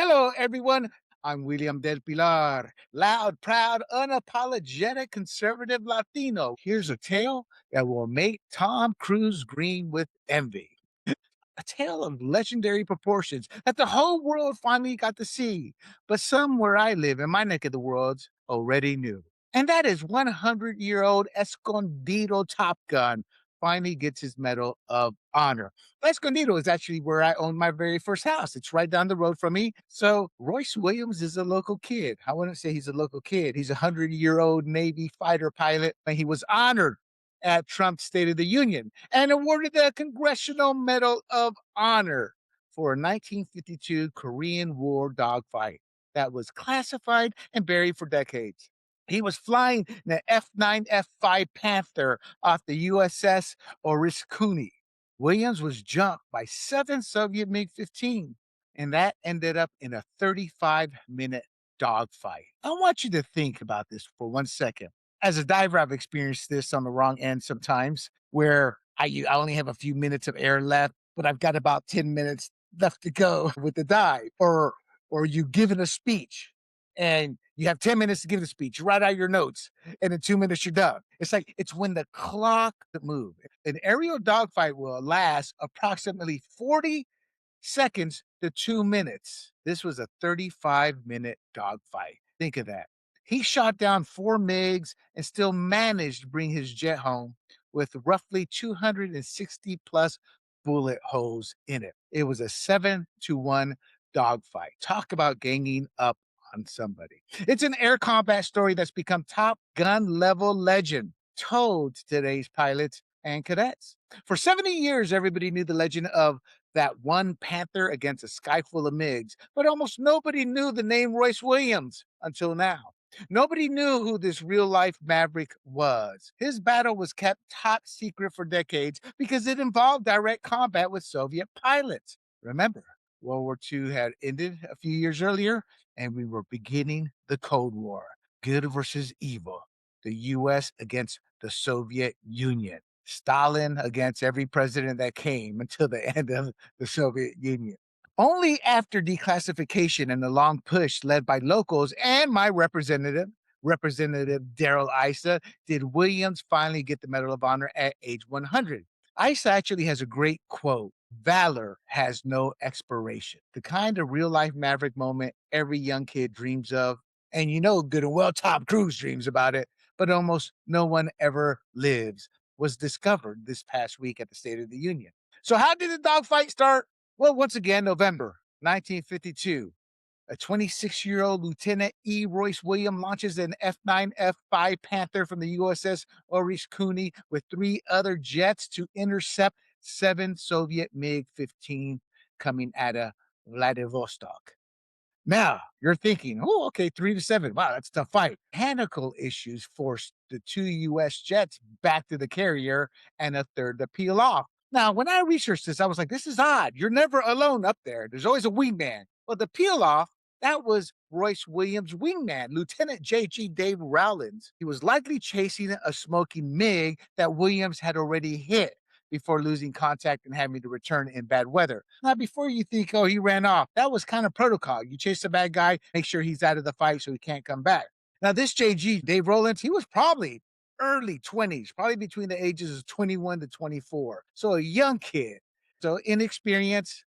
Hello, everyone. I'm William Del Pilar, loud, proud, unapologetic conservative Latino. Here's a tale that will make Tom Cruise green with envy. A tale of legendary proportions that the whole world finally got to see, but some where I live in my neck of the world already knew. And that is 100-year-old Escondido Top Gun finally gets his Medal of Honor. Escondido is actually where I own my very first house. It's right down the road from me. So Royce Williams is a local kid. I wouldn't say he's a local kid. He's a 100-year-old Navy fighter pilot, and he was honored at Trump's State of the Union and awarded the Congressional Medal of Honor for a 1952 Korean War dogfight that was classified and buried for decades. He was flying the F9F-5 Panther off the USS Oriskuni. Williams was jumped by 7 Soviet MiG-15, and that ended up in a 35-minute dogfight. I want you to think about this for 1 second. As a diver, I've experienced this on the wrong end sometimes, where I only have a few minutes of air left, but I've got about 10 minutes left to go with the dive. Or you given a speech and you have 10 minutes to give the speech, you write out your notes, and in 2 minutes you're done. It's when the clock moves. An aerial dogfight will last approximately 40 seconds to 2 minutes. This was a 35-minute dogfight. Think of that. He shot down 4 MiGs and still managed to bring his jet home with roughly 260 plus bullet holes in it. It was a 7-1 dogfight. Talk about ganging up on somebody. It's an air combat story that's become Top Gun level legend, told to today's pilots and cadets. For 70 years, everybody knew the legend of that one Panther against a sky full of MiGs, but almost nobody knew the name Royce Williams until now. Nobody knew who this real life Maverick was. His battle was kept top secret for decades because it involved direct combat with Soviet pilots. Remember, World War II had ended a few years earlier, and we were beginning the Cold War. Good versus evil. The US against the Soviet Union. Stalin against every president that came until the end of the Soviet Union. Only after declassification and the long push led by locals and my Representative Daryl Issa, did Williams finally get the Medal of Honor at age 100. Issa actually has a great quote: Valor has no expiration. The kind of real life Maverick moment every young kid dreams of. And you know good and well Tom Cruise dreams about it, but almost no one ever lives, was discovered this past week at the State of the Union. So, how did the dogfight start? Well, once again, November 1952. A 26-year-old Lieutenant E. Royce Williams launches an F9F-5 Panther from the USS Oriskuni with 3 other jets to intercept 7 Soviet MiG-15 coming out of Vladivostok. Now you're thinking, oh, okay, 3-7. Wow, that's a tough fight. Mechanical issues forced the 2 U.S. jets back to the carrier and a third to peel off. Now, when I researched this, I was like, this is odd. You're never alone up there. There's always a wingman. Well, the peel off, that was Royce Williams' wingman, Lieutenant J.G. Dave Rowlands. He was likely chasing a smoking MiG that Williams had already hit before losing contact and having to return in bad weather. Now, before you think, oh, he ran off, that was kind of protocol. You chase a bad guy, make sure he's out of the fight so he can't come back. Now, this JG, Dave Rowlands, he was probably early 20s, probably between the ages of 21 to 24. So a young kid. So inexperienced,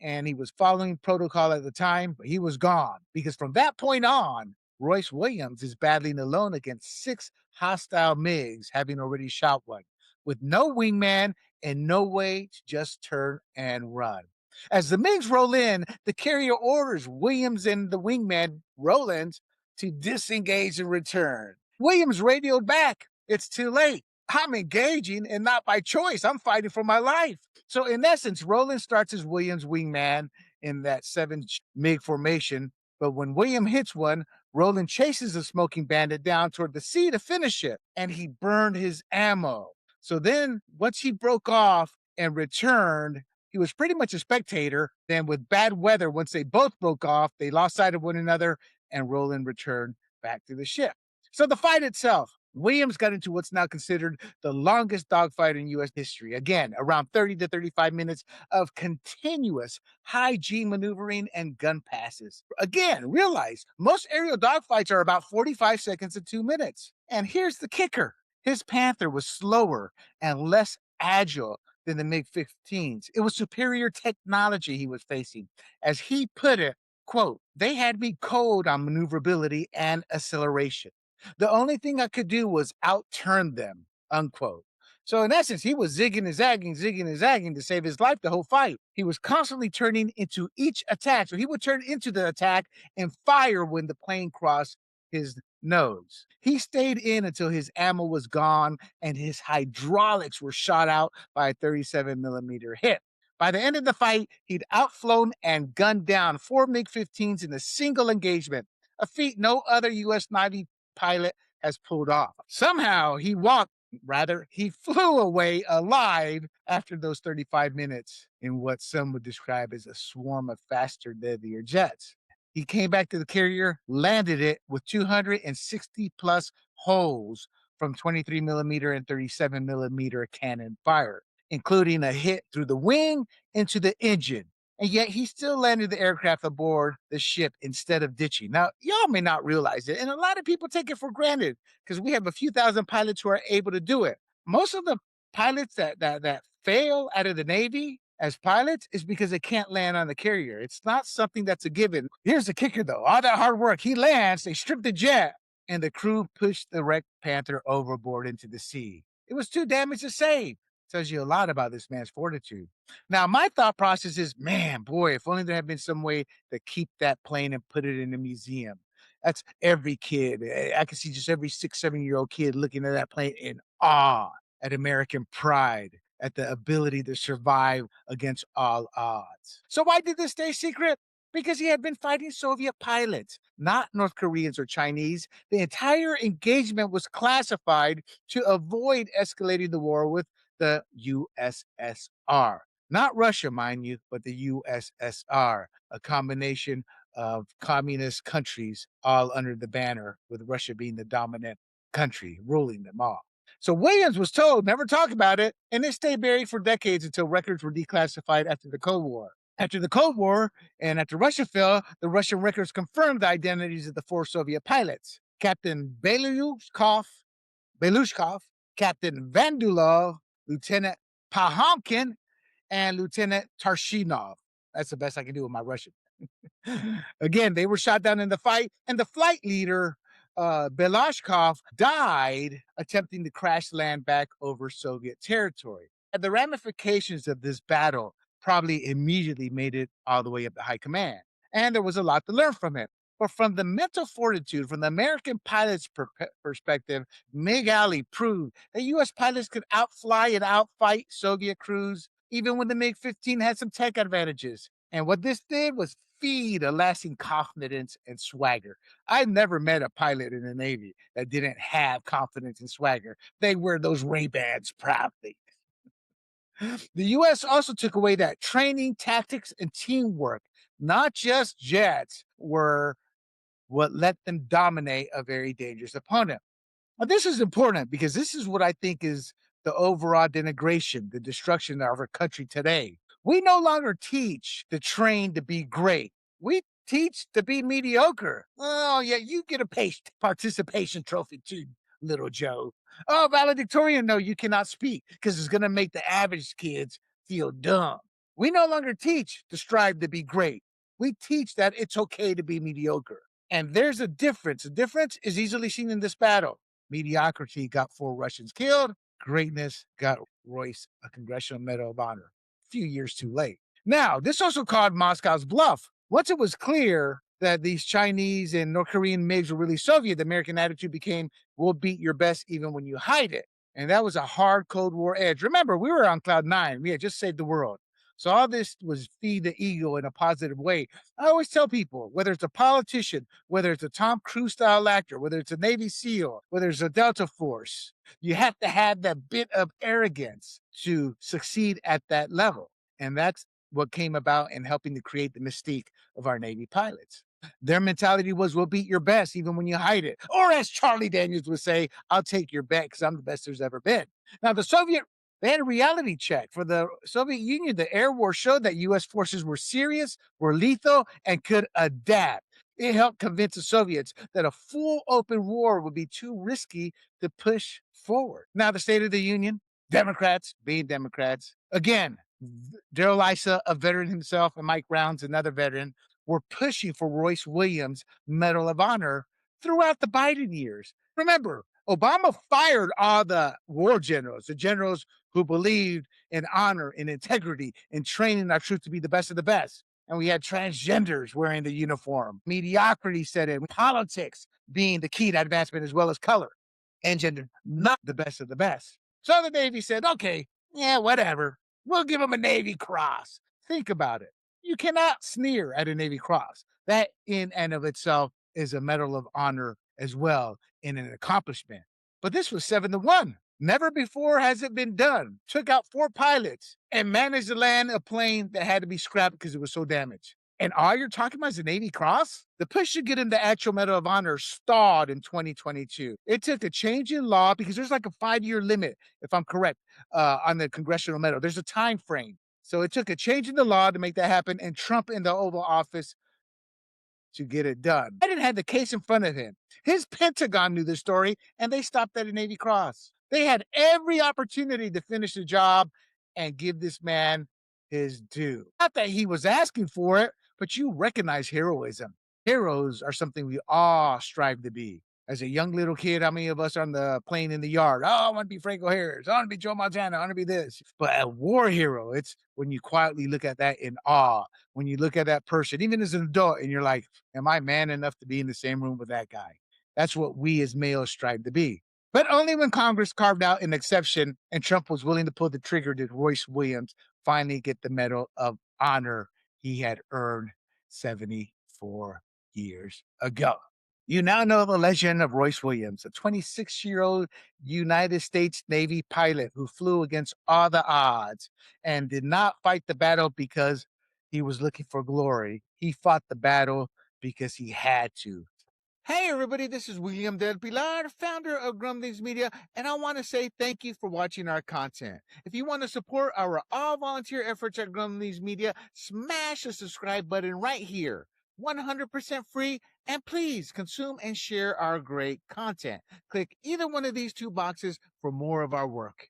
and he was following protocol at the time, but he was gone because from that point on, Royce Williams is battling alone against 6 hostile MiGs, having already shot one, with no wingman and no way to just turn and run. As the MiGs roll in, the carrier orders Williams and the wingman, Rowlands, to disengage and return. Williams radioed back, "It's too late. I'm engaging and not by choice. I'm fighting for my life." So, in essence, Roland starts as Williams' wingman in that 7 MiG formation. But when William hits one, Roland chases the smoking bandit down toward the sea to finish it, and he burned his ammo. So then, once he broke off and returned, he was pretty much a spectator. Then, with bad weather, once they both broke off, they lost sight of one another, and Roland returned back to the ship. So, the fight itself, Williams got into what's now considered the longest dogfight in U.S. history. Again, around 30 to 35 minutes of continuous high G maneuvering and gun passes. Again, realize most aerial dogfights are about 45 seconds to 2 minutes. And here's the kicker: his Panther was slower and less agile than the MiG 15s. It was superior technology he was facing. As he put it, quote, they had me cold on maneuverability and acceleration. The only thing I could do was outturn them, unquote. So in essence, he was zigging and zagging to save his life the whole fight. He was constantly turning into each attack. So he would turn into the attack and fire when the plane crossed his nose. He stayed in until his ammo was gone and his hydraulics were shot out by a 37 millimeter hit. By the end of the fight, he'd outflown and gunned down 4 MiG-15s in a single engagement, a feat no other U.S. Navy pilot has pulled off. Somehow he flew away alive after those 35 minutes in what some would describe as a swarm of faster, deadlier jets. He came back to the carrier, landed it with 260 plus holes from 23 millimeter and 37 millimeter cannon fire, including a hit through the wing into the engine. And yet he still landed the aircraft aboard the ship instead of ditching. Now, y'all may not realize it, and a lot of people take it for granted because we have a few thousand pilots who are able to do it. Most of the pilots that fail out of the Navy as pilots is because they can't land on the carrier. It's not something that's a given. Here's the kicker, though: all that hard work, he lands, they strip the jet, and the crew pushed the wrecked Panther overboard into the sea. It was too damaged to save. Tells you a lot about this man's fortitude. Now, my thought process is, man, boy, if only there had been some way to keep that plane and put it in a museum. That's every kid. I can see just every 6, 7 year old kid looking at that plane in awe at American pride, at the ability to survive against all odds. So, why did this stay secret? Because he had been fighting Soviet pilots, not North Koreans or Chinese. The entire engagement was classified to avoid escalating the war with the USSR. Not Russia, mind you, but the USSR, a combination of communist countries all under the banner, with Russia being the dominant country ruling them all. So Williams was told never talk about it, and it stayed buried for decades until records were declassified after the Cold War. After the Cold War and after Russia fell, the Russian records confirmed the identities of the 4 Soviet pilots: Captain Belushkov, Captain Vandulov, Lieutenant Pahomkin, and Lieutenant Tarshinov. That's the best I can do with my Russian. Again, they were shot down in the fight, and the flight leader, Belashkov, died attempting to crash land back over Soviet territory. And the ramifications of this battle probably immediately made it all the way up to high command. And there was a lot to learn from it. But from the mental fortitude, from the American pilot's perspective, MiG Alley proved that U.S. pilots could outfly and outfight Soviet crews, even when the MiG 15 had some tech advantages. And what this did was feed a lasting confidence and swagger. I never met a pilot in the Navy that didn't have confidence and swagger. They wear those Ray-Bans proudly. The U.S. also took away that training, tactics, and teamwork, not just jets, were what let them dominate a very dangerous opponent. Now, this is important because this is what I think is the overall denigration, the destruction of our country today. We no longer teach the train to be great. We teach to be mediocre. Oh, yeah, you get a participation trophy too, little Joe. Oh, valedictorian, no, you cannot speak because it's going to make the average kids feel dumb. We no longer teach to strive to be great. We teach that it's okay to be mediocre. And there's a difference. The difference is easily seen in this battle. Mediocrity got 4 Russians killed. Greatness got Royce a Congressional Medal of Honor a few years too late. Now, this also called Moscow's bluff. Once it was clear that these Chinese and North Korean MiGs were really Soviet, the American attitude became, we'll beat your best even when you hide it. And that was a hard Cold War edge. Remember, we were on cloud nine. We had just saved the world. So all this was feed the ego in a positive way. I always tell people, whether it's a politician, whether it's a Tom Cruise style actor, whether it's a Navy SEAL, whether it's a Delta Force, you have to have that bit of arrogance to succeed at that level. And that's what came about in helping to create the mystique of our Navy pilots. Their mentality was, we'll beat your best even when you hide it. Or as Charlie Daniels would say, I'll take your bet because I'm the best there's ever been. Now, they had a reality check. For the Soviet Union, the air war showed that U.S. forces were serious, were lethal, and could adapt. It helped convince the Soviets that a full open war would be too risky to push forward. Now, the State of the Union, Democrats being Democrats. Again, Daryl Issa, a veteran himself, and Mike Rounds, another veteran, were pushing for Royce Williams' Medal of Honor throughout the Biden years. Remember, Obama fired all the war generals, the generals who believed in honor and integrity and training our troops to be the best of the best. And we had transgenders wearing the uniform. Mediocrity set in, politics being the key to advancement as well as color and gender, not the best of the best. So the Navy said, okay, yeah, whatever. We'll give them a Navy Cross. Think about it. You cannot sneer at a Navy Cross. That in and of itself is a Medal of Honor as well in an accomplishment. But this was 7-1. Never before has it been done. Took out 4 pilots and managed to land a plane that had to be scrapped because it was so damaged. And all you're talking about is the Navy Cross? The push to get him the actual Medal of Honor stalled in 2022. It took a change in law because there's like a 5-year limit, if I'm correct, on the Congressional Medal. There's a time frame. So it took a change in the law to make that happen, and Trump in the Oval Office to get it done. Biden had the case in front of him. His Pentagon knew the story, and they stopped at a Navy Cross. They had every opportunity to finish the job and give this man his due. Not that he was asking for it, but you recognize heroism. Heroes are something we all strive to be. As a young little kid, how many of us are on the plane in the yard? Oh, I want to be Franco Harris. I want to be Joe Montana. I want to be this. But a war hero, it's when you quietly look at that in awe, when you look at that person, even as an adult, and you're like, am I man enough to be in the same room with that guy? That's what we as males strive to be. But only when Congress carved out an exception and Trump was willing to pull the trigger did Royce Williams finally get the Medal of Honor he had earned 74 years ago. You now know the legend of Royce Williams, a 26-year-old United States Navy pilot who flew against all the odds and did not fight the battle because he was looking for glory. He fought the battle because he had to. Hey, everybody, this is William Del Pilar, founder of Grumblings Media, and I want to say thank you for watching our content. If you want to support our all-volunteer efforts at Grumblings Media, smash the subscribe button right here. 100% free, and please consume and share our great content. Click either one of these 2 boxes for more of our work.